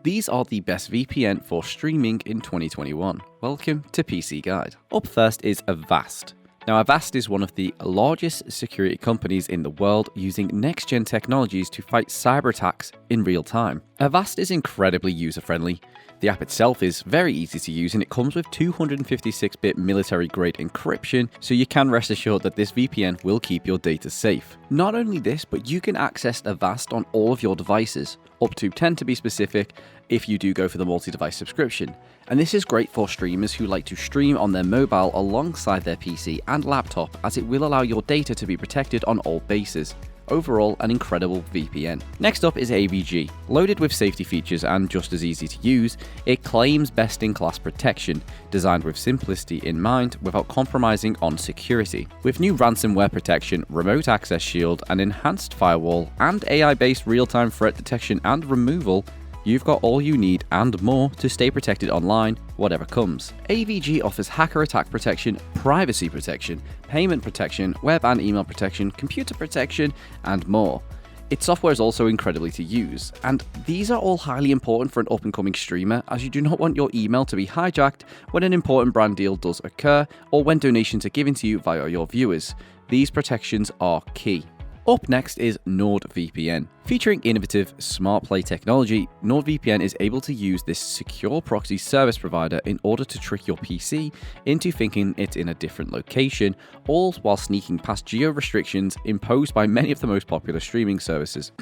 These are the best VPN for streaming in 2021. Welcome to PCGuide. Up first is Avast. Now, Avast is one of the largest security companies in the world, using next-gen technologies to fight cyber attacks in real time. Avast is incredibly user-friendly. The app itself is very easy to use, and it comes with 256-bit military-grade encryption, so you can rest assured that this VPN will keep your data safe. Not only this, but you can access Avast on all of your devices, up to 10 to be specific, if you do go for the multi-device subscription. And this is great for streamers who like to stream on their mobile alongside their PC and laptop, as it will allow your data to be protected on all bases. Overall, an incredible VPN. Next up is AVG. Loaded with safety features and just as easy to use, it claims best-in-class protection, designed with simplicity in mind without compromising on security. With new ransomware protection, remote access shield, an enhanced firewall, and AI-based real-time threat detection and removal, you've got all you need and more to stay protected online, whatever comes. AVG offers hacker attack protection, privacy protection, payment protection, web and email protection, computer protection, and more. Its software is also incredibly to use, and these are all highly important for an up-and-coming streamer, as you do not want your email to be hijacked when an important brand deal does occur, or when donations are given to you via your viewers. These protections are key. Up next is NordVPN. Featuring innovative smart play technology, NordVPN is able to use this secure proxy service provider in order to trick your PC into thinking it's in a different location, all while sneaking past geo restrictions imposed by many of the most popular streaming services.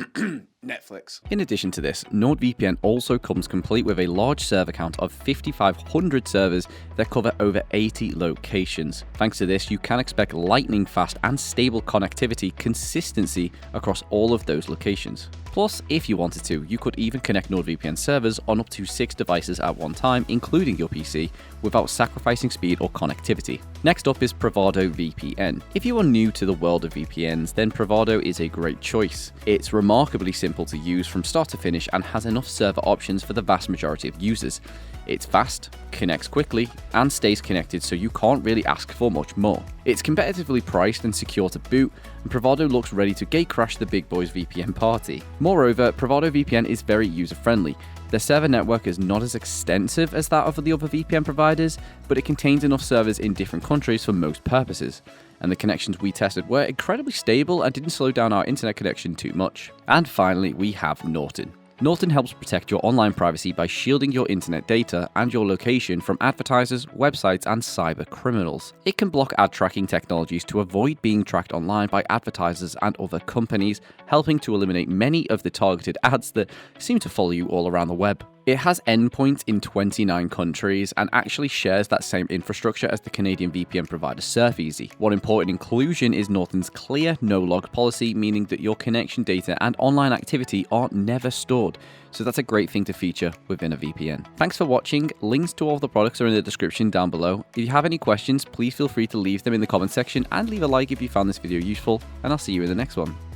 Netflix. In addition to this, NordVPN also comes complete with a large server count of 5,500 servers that cover over 80 locations. Thanks to this, you can expect lightning fast and stable connectivity consistency across all of those locations. Plus, if you wanted to, you could even connect NordVPN servers on up to 6 devices at one time, including your PC, without sacrificing speed or connectivity. Next up is Provado VPN. If you are new to the world of VPNs, then Provado is a great choice. It's remarkably simple to use from start to finish and has enough server options for the vast majority of users. It's fast, connects quickly, and stays connected, so you can't really ask for much more. It's competitively priced and secure to boot, and Provado looks ready to gatecrash the big boys VPN party. Moreover, Provado VPN is very user-friendly. Their server network is not as extensive as that of the other VPN providers, but it contains enough servers in different countries for most purposes. And the connections we tested were incredibly stable and didn't slow down our internet connection too much. And finally, we have Norton. Norton helps protect your online privacy by shielding your internet data and your location from advertisers, websites, and cyber criminals. It can block ad tracking technologies to avoid being tracked online by advertisers and other companies, helping to eliminate many of the targeted ads that seem to follow you all around the web. It has endpoints in 29 countries and actually shares that same infrastructure as the Canadian VPN provider SurfEasy. One important inclusion is Norton's clear no-log policy, meaning that your connection data and online activity are never stored. So that's a great thing to feature within a VPN. Thanks for watching. Links to all the products are in the description down below. If you have any questions, please feel free to leave them in the comment section and leave a like if you found this video useful, and I'll see you in the next one.